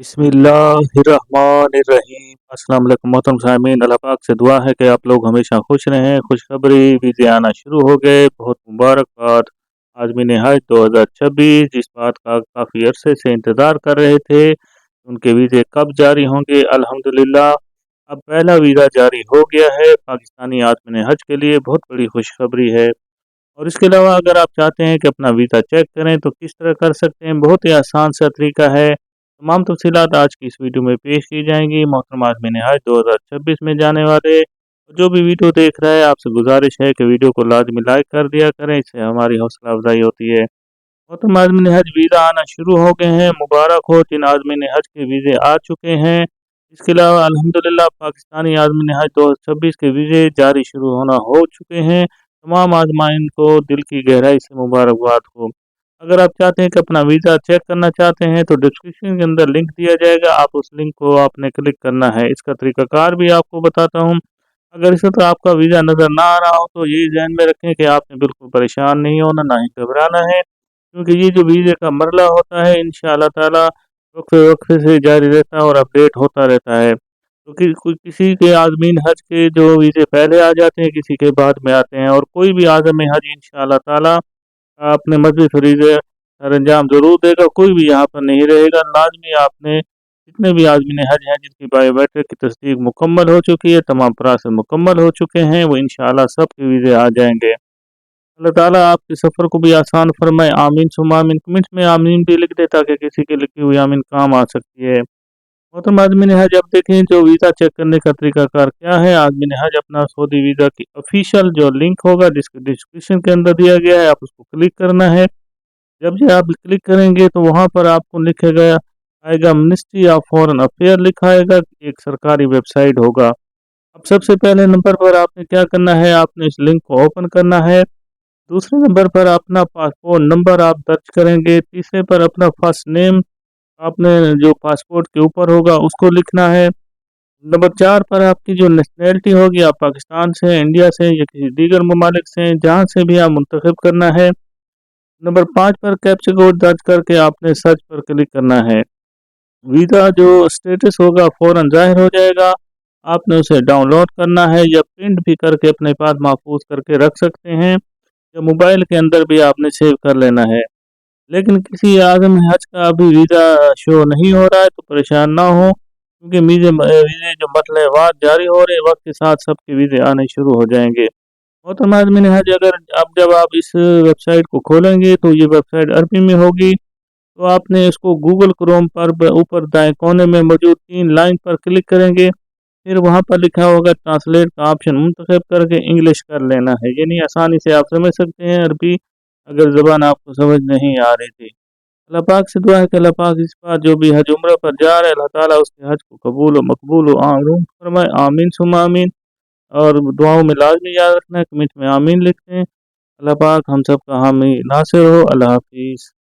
बिस्मिल्लाहिर्रहमानिर्रहीम। अस्सलाम वालेकुम मोहतरम सामीन। अल्लाह पाक से दुआ है कि आप लोग हमेशा खुश रहें। खुशखबरी वीज़े आना शुरू हो गए, बहुत मुबारकबाद। आज़मीन हज 2026 जिस बात का काफ़ी अरसे से इंतज़ार कर रहे थे, उनके वीज़े कब जारी होंगे। अल्हम्दुलिल्लाह अब पहला वीज़ा जारी हो गया है पाकिस्तानी आज़मीन हज के लिए, बहुत बड़ी खुशखबरी है। और इसके अलावा अगर आप चाहते हैं कि अपना वीज़ा चेक करें तो किस तरह कर सकते हैं, बहुत ही आसान सा तरीका है। तमाम तफ़सीलात आज की इस वीडियो में पेश की जाएंगी। मोहतरम आज़मीन हज 2026 में जाने वाले जो भी वीडियो देख रहा है, आपसे गुजारिश है कि वीडियो को लाजमी लाइक कर दिया करें, इससे हमारी हौसला अफजाई होती है। मोहतरम आज़मीन हज वीज़ा आना शुरू हो गए हैं, मुबारक हो जिन आज़मीन हज के वीज़े आ चुके हैं। इसके अलावा अल्हम्दुलिल्लाह पाकिस्तानी आज़मीन हज 2026 के वीज़े जारी शुरू होना हो चुके हैं। तमाम आज़माइन को दिल की गहराई से मुबारकबाद हो। अगर आप चाहते हैं कि अपना वीज़ा चेक करना चाहते हैं तो डिस्क्रिप्शन के अंदर लिंक दिया जाएगा, आप उस लिंक को आपने क्लिक करना है। इसका तरीक़ाकार भी आपको बताता हूँ। अगर इस वक्त आपका वीज़ा नज़र ना आ रहा हो तो ये ध्यान में रखें कि आपने बिल्कुल परेशान नहीं होना, ना ही घबराना है, क्योंकि ये जो वीज़े का मरला होता है इंशाअल्लाह ताला वक्फ़े से जारी रहता है और अपडेट होता रहता है। तो किसी के आज़मीन हज के जो वीज़े पहले आ जाते हैं, किसी के बाद में आते हैं, और कोई भी आज़म हज इंशाअल्लाह ताला अपने मज़हबी फरीज़े सरअंजाम ज़रूर देगा। कोई भी यहाँ पर नहीं रहेगा। लाज़मी आपने जितने भी आज़मीन हज हैं जिनकी बायोमेट्रिक की तस्दीक मुकम्मल हो चुकी है, तमाम प्रोसेस मुकम्मल हो चुके हैं, वो इंशाअल्लाह सबके वीज़े आ जाएंगे। अल्लाह ताला आपके सफ़र को भी आसान फरमाए। आमीन सुम्मा आमीन। कमेंट्स में आमीन भी लिख दे ताकि किसी की लिखी हुई आमीन काम आ सकती है। मोहतरम आज़मीन हज अब देखें जो वीज़ा चेक करने का तरीकाकार क्या है। आज़मीन हज अपना सऊदी वीज़ा की ऑफिशियल जो लिंक होगा जिसके डिस्क्रिप्शन के अंदर दिया गया है, आप उसको क्लिक करना है। जब ये आप क्लिक करेंगे तो वहाँ पर आपको लिखेगा आएगा मिनिस्ट्री ऑफ फॉरेन अफेयर लिखा आएगा, एक सरकारी वेबसाइट होगा। अब सबसे पहले नंबर पर आपने क्या करना है, आपने इस लिंक को ओपन करना है। दूसरे नंबर पर अपना पासपोर्ट नंबर आप दर्ज करेंगे। तीसरे पर अपना फर्स्ट नेम आपने जो पासपोर्ट के ऊपर होगा उसको लिखना है। नंबर 4 पर आपकी जो नेशनैलिटी होगी, आप पाकिस्तान से हैं, इंडिया से हैं या किसी दीगर ममालिक से हैं, जहाँ से भी आप मुंतखब करना है। नंबर 5 पर कैप्चा कोड दर्ज करके आपने सर्च पर क्लिक करना है। वीज़ा जो स्टेटस होगा फ़ौरन ज़ाहिर हो जाएगा। आपने उसे डाउनलोड करना है या प्रिंट भी करके अपने पास महफूज करके रख सकते हैं, या मोबाइल के अंदर भी आपने सेव कर लेना है। लेकिन किसी आज़म हज का अभी वीज़ा शो नहीं हो रहा है तो परेशान ना हो, क्योंकि वीज़े जो मतलबात जारी हो रहे हैं, वक्त के साथ सबके वीज़े आने शुरू हो जाएंगे। मोहतरम आज़मीन हज अगर अब जब आप इस वेबसाइट को खोलेंगे तो ये वेबसाइट अरबी में होगी, तो आपने इसको गूगल क्रोम पर ऊपर दाएं कोने में मौजूद 3 लाइन पर क्लिक करेंगे। फिर वहाँ पर लिखा होगा ट्रांसलेट का ऑप्शन मुंतखब करके इंग्लिश कर लेना है, यानी आसानी से आप समझ सकते हैं अरबी, अगर ज़बान आपको समझ नहीं आ रही थी। अल्लाह पाक से दुआ है कि अल्लाह पाक इस बार जो भी हज उम्रा पर जा रहा है, अल्लाह ताला उसके हज को कबूल व मकबूल व आमरून फरमाए। आमीन सुम्मा आमीन। और दुआओं में लाज़मी याद रखना है, कमेंट में आमीन लिखते हैं। अल्लाह पाक हम सब का हामी नासिर हो। अल्लाह हाफ़िज़।